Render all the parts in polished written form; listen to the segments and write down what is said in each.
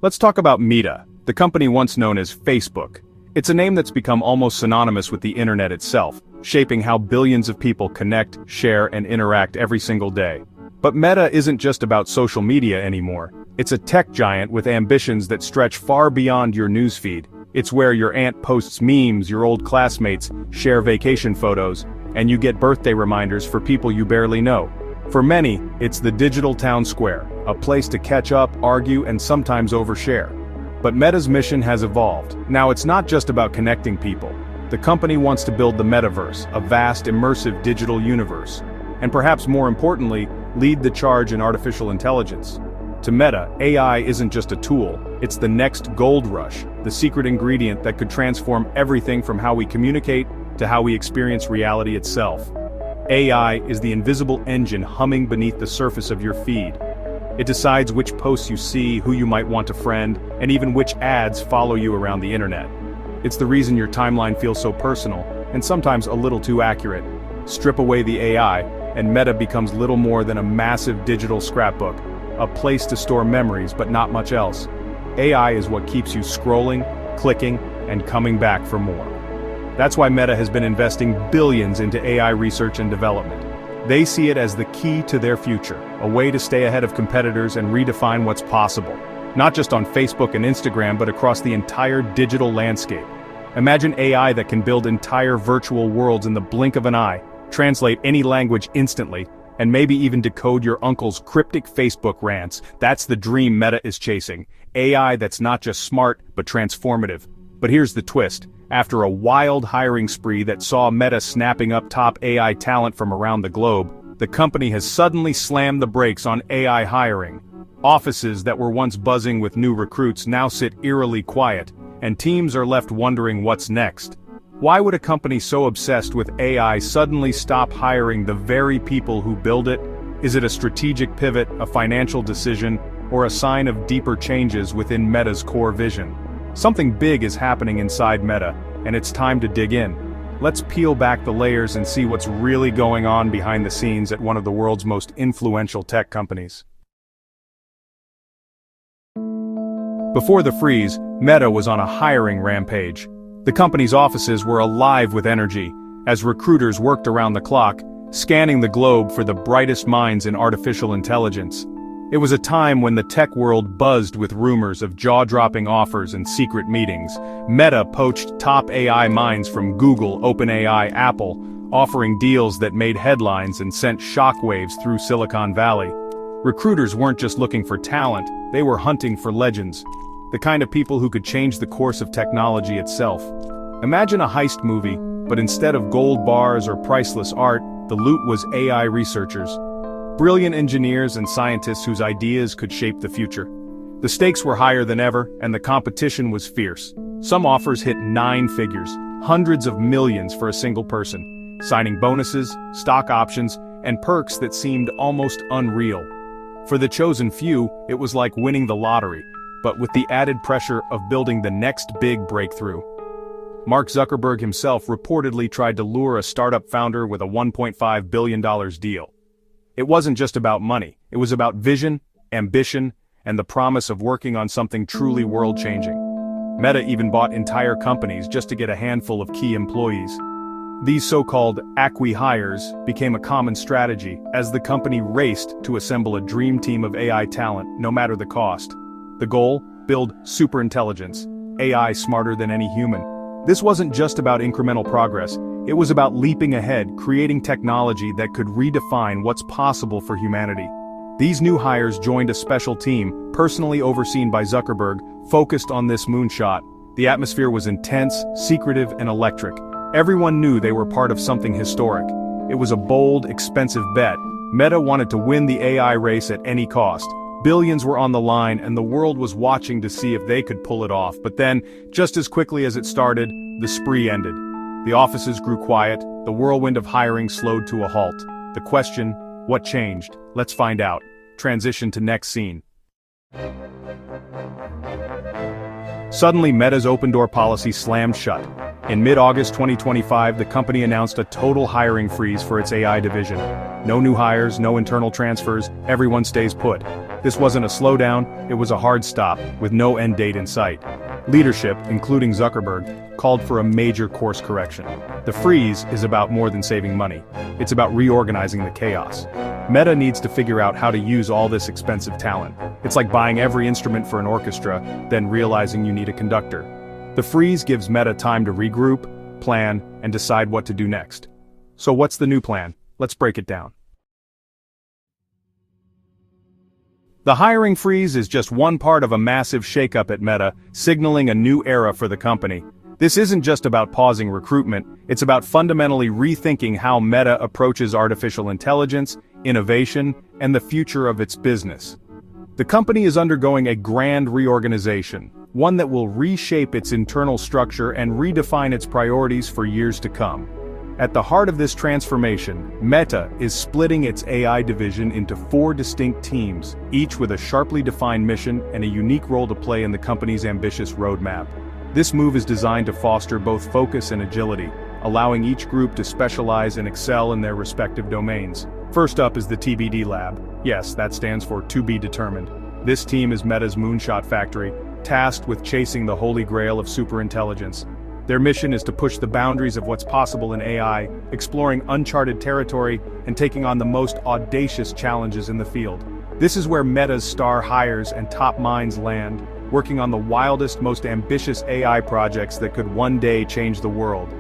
Let's talk about Meta, the company once known as Facebook. It's a name that's become almost synonymous with the internet itself, shaping how billions of people connect, share, and interact every single day. But Meta isn't just about social media anymore. It's a tech giant with ambitions that stretch far beyond your newsfeed. It's where your aunt posts memes, your old classmates share vacation photos, and you get birthday reminders for people you barely know. For many, it's the digital town square, a place to catch up, argue, and sometimes overshare. But Meta's mission has evolved. Now it's not just about connecting people. The company wants to build the Metaverse, a vast, immersive digital universe. And perhaps more importantly, lead the charge in artificial intelligence. To Meta, AI isn't just a tool, it's the next gold rush, the secret ingredient that could transform everything from how we communicate to how we experience reality itself. AI is the invisible engine humming beneath the surface of your feed. It decides which posts you see, who you might want to friend, and even which ads follow you around the internet. It's the reason your timeline feels so personal, and sometimes a little too accurate. Strip away the AI, and Meta becomes little more than a massive digital scrapbook, a place to store memories but not much else. AI is what keeps you scrolling, clicking, and coming back for more. That's why Meta has been investing billions into AI research and development. They see it as the key to their future, a way to stay ahead of competitors and redefine what's possible. Not just on Facebook and Instagram, but across the entire digital landscape. Imagine AI that can build entire virtual worlds in the blink of an eye, translate any language instantly, and maybe even decode your uncle's cryptic Facebook rants. That's the dream Meta is chasing. AI that's not just smart, but transformative. But here's the twist. After a wild hiring spree that saw Meta snapping up top AI talent from around the globe, the company has suddenly slammed the brakes on AI hiring. Offices that were once buzzing with new recruits now sit eerily quiet, and teams are left wondering what's next. Why would a company so obsessed with AI suddenly stop hiring the very people who build it? Is it a strategic pivot, a financial decision, or a sign of deeper changes within Meta's core vision? Something big is happening inside Meta, and it's time to dig in. Let's peel back the layers and see what's really going on behind the scenes at one of the world's most influential tech companies. Before the freeze, Meta was on a hiring rampage. The company's offices were alive with energy, as recruiters worked around the clock, scanning the globe for the brightest minds in artificial intelligence. It was a time when the tech world buzzed with rumors of jaw-dropping offers and secret meetings. Meta poached top AI minds from Google, OpenAI, Apple, offering deals that made headlines and sent shockwaves through Silicon Valley. Recruiters weren't just looking for talent, they were hunting for legends. The kind of people who could change the course of technology itself. Imagine a heist movie, but instead of gold bars or priceless art, the loot was AI researchers. Brilliant engineers and scientists whose ideas could shape the future. The stakes were higher than ever, and the competition was fierce. Some offers hit 9 figures, hundreds of millions for a single person, signing bonuses, stock options, and perks that seemed almost unreal. For the chosen few, it was like winning the lottery, but with the added pressure of building the next big breakthrough. Mark Zuckerberg himself reportedly tried to lure a startup founder with a $1.5 billion deal. It wasn't just about money, it was about vision, ambition, and the promise of working on something truly world-changing. Meta even bought entire companies just to get a handful of key employees. These so-called acqui-hires became a common strategy as the company raced to assemble a dream team of AI talent, no matter the cost. The goal? Build superintelligence, AI smarter than any human. This wasn't just about incremental progress, it was about leaping ahead, creating technology that could redefine what's possible for humanity. These new hires joined a special team, personally overseen by Zuckerberg, focused on this moonshot. The atmosphere was intense, secretive, and electric. Everyone knew they were part of something historic. It was a bold, expensive bet. Meta wanted to win the AI race at any cost. Billions were on the line, and the world was watching to see if they could pull it off. But then, just as quickly as it started, the spree ended. The offices grew quiet, the whirlwind of hiring slowed to a halt. The question, what changed? Let's find out. Transition to next scene. Suddenly, Meta's open-door policy slammed shut. In mid-August 2025, the company announced a total hiring freeze for its AI division. No new hires, no internal transfers, everyone stays put. This wasn't a slowdown, it was a hard stop, with no end date in sight. Leadership, including Zuckerberg, called for a major course correction. The freeze is about more than saving money. It's about reorganizing the chaos. Meta needs to figure out how to use all this expensive talent. It's like buying every instrument for an orchestra, then realizing you need a conductor. The freeze gives Meta time to regroup, plan, and decide what to do next. So what's the new plan? Let's break it down. The hiring freeze is just one part of a massive shakeup at Meta, signaling a new era for the company. This isn't just about pausing recruitment, it's about fundamentally rethinking how Meta approaches artificial intelligence, innovation, and the future of its business. The company is undergoing a grand reorganization, one that will reshape its internal structure and redefine its priorities for years to come. At the heart of this transformation, Meta is splitting its AI division into 4 distinct teams, each with a sharply defined mission and a unique role to play in the company's ambitious roadmap. This move is designed to foster both focus and agility, allowing each group to specialize and excel in their respective domains. First up is the TBD Lab. Yes, that stands for To Be Determined. This team is Meta's moonshot factory, tasked with chasing the holy grail of superintelligence. Their mission is to push the boundaries of what's possible in AI, exploring uncharted territory, and taking on the most audacious challenges in the field. This is where Meta's star hires and top minds land, working on the wildest, most ambitious AI projects that could one day change the world.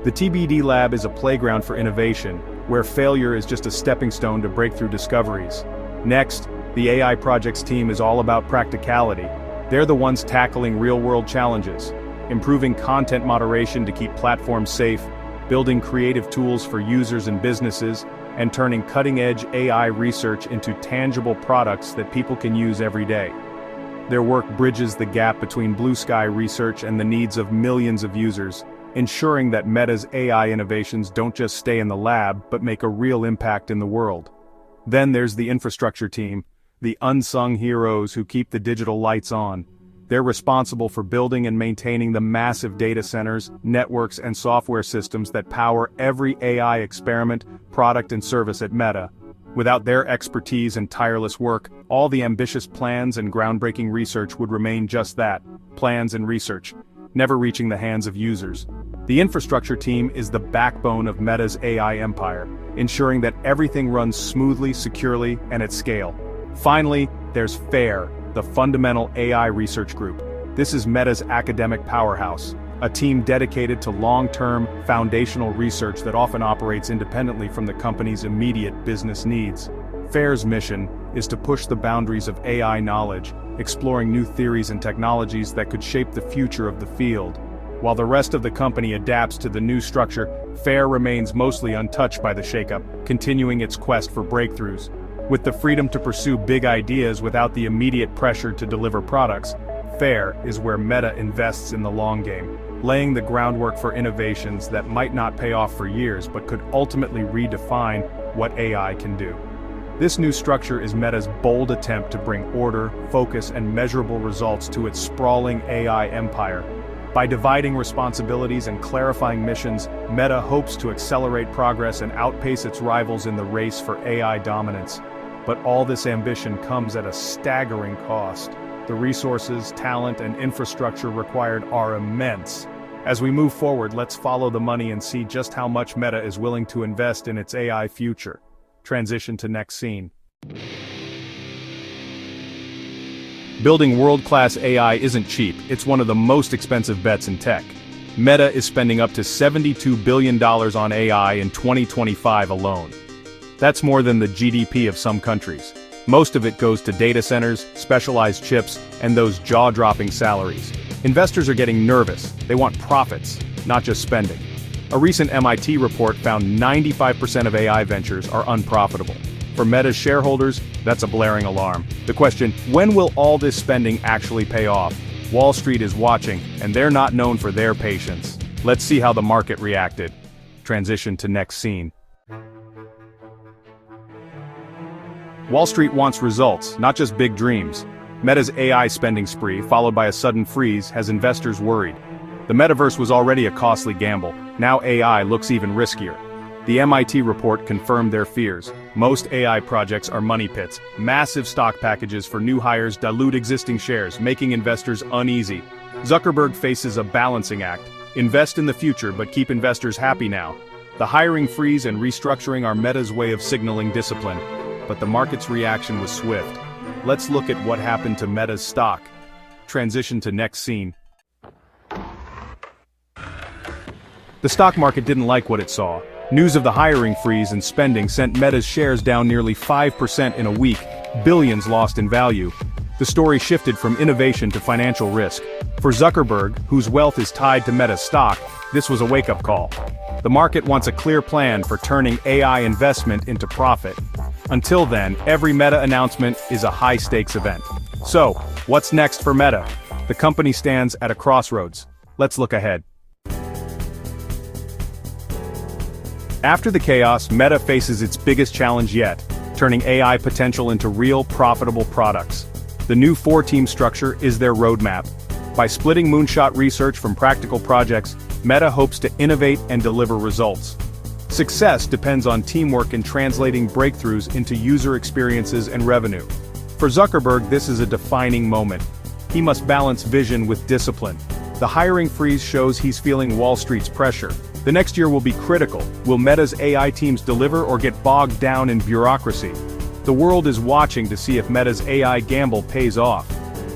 The TBD Lab is a playground for innovation, where failure is just a stepping stone to breakthrough discoveries. Next, the AI projects team is all about practicality. They're the ones tackling real-world challenges, improving content moderation to keep platforms safe, building creative tools for users and businesses, and turning cutting-edge AI research into tangible products that people can use every day. Their work bridges the gap between blue-sky research and the needs of millions of users, ensuring that Meta's AI innovations don't just stay in the lab but make a real impact in the world. Then there's the infrastructure team, the unsung heroes who keep the digital lights on. They're responsible for building and maintaining the massive data centers, networks, and software systems that power every AI experiment, product, and service at Meta. Without their expertise and tireless work, all the ambitious plans and groundbreaking research would remain just that, plans and research, never reaching the hands of users. The infrastructure team is the backbone of Meta's AI empire, ensuring that everything runs smoothly, securely, and at scale. Finally, there's FAIR, the Fundamental AI Research Group. This is Meta's academic powerhouse, a team dedicated to long-term, foundational research that often operates independently from the company's immediate business needs. FAIR's mission is to push the boundaries of AI knowledge, exploring new theories and technologies that could shape the future of the field. While the rest of the company adapts to the new structure, FAIR remains mostly untouched by the shakeup, continuing its quest for breakthroughs. With the freedom to pursue big ideas without the immediate pressure to deliver products, FAIR is where Meta invests in the long game, laying the groundwork for innovations that might not pay off for years but could ultimately redefine what AI can do. This new structure is Meta's bold attempt to bring order, focus, and measurable results to its sprawling AI empire. By dividing responsibilities and clarifying missions, Meta hopes to accelerate progress and outpace its rivals in the race for AI dominance. But all this ambition comes at a staggering cost. The resources, talent, and infrastructure required are immense. As we move forward, let's follow the money and see just how much Meta is willing to invest in its AI future. Transition to next scene. Building world-class AI isn't cheap, it's one of the most expensive bets in tech. Meta is spending up to $72 billion on AI in 2025 alone. That's more than the GDP of some countries. Most of it goes to data centers, specialized chips, and those jaw-dropping salaries. Investors are getting nervous. They want profits, not just spending. A recent MIT report found 95% of AI ventures are unprofitable. For Meta's shareholders, that's a blaring alarm. The question, when will all this spending actually pay off? Wall Street is watching, and they're not known for their patience. Let's see how the market reacted. Transition to next scene. Wall Street wants results, not just big dreams. Meta's AI spending spree, followed by a sudden freeze, has investors worried. The metaverse was already a costly gamble. Now AI looks even riskier. The MIT report confirmed their fears. Most AI projects are money pits. Massive stock packages for new hires dilute existing shares, making investors uneasy. Zuckerberg faces a balancing act. Invest in the future but keep investors happy now. The hiring freeze and restructuring are Meta's way of signaling discipline. But the market's reaction was swift. Let's look at what happened to Meta's stock. Transition to next scene. The stock market didn't like what it saw. News of the hiring freeze and spending sent Meta's shares down nearly 5% in a week, billions lost in value. The story shifted from innovation to financial risk. For Zuckerberg, whose wealth is tied to Meta's stock, this was a wake-up call. The market wants a clear plan for turning AI investment into profit. Until then, every Meta announcement is a high-stakes event. So, what's next for Meta? The company stands at a crossroads. Let's look ahead. After the chaos, Meta faces its biggest challenge yet, turning AI potential into real, profitable products. The new four-team structure is their roadmap. By splitting moonshot research from practical projects, Meta hopes to innovate and deliver results. Success depends on teamwork in translating breakthroughs into user experiences and revenue. For Zuckerberg, this is a defining moment. He must balance vision with discipline. The hiring freeze shows he's feeling Wall Street's pressure. The next year will be critical. Will Meta's AI teams deliver or get bogged down in bureaucracy? The world is watching to see if Meta's AI gamble pays off.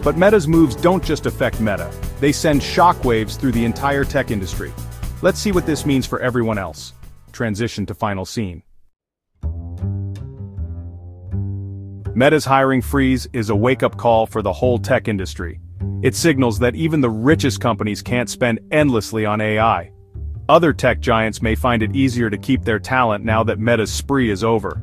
But Meta's moves don't just affect Meta. They send shockwaves through the entire tech industry. Let's see what this means for everyone else. Transition to final scene. Meta's hiring freeze is a wake-up call for the whole tech industry. It signals that even the richest companies can't spend endlessly on AI. Other tech giants may find it easier to keep their talent now that Meta's spree is over.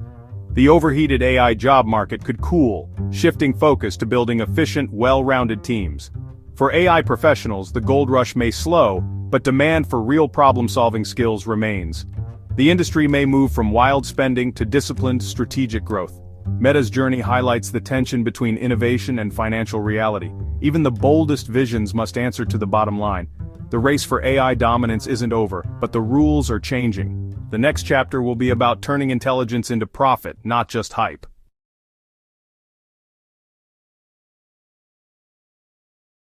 The overheated AI job market could cool, shifting focus to building efficient, well-rounded teams. For AI professionals, the gold rush may slow, but demand for real problem-solving skills remains. The industry may move from wild spending to disciplined, strategic growth. Meta's journey highlights the tension between innovation and financial reality. Even the boldest visions must answer to the bottom line. The race for AI dominance isn't over, but the rules are changing. The next chapter will be about turning intelligence into profit, not just hype.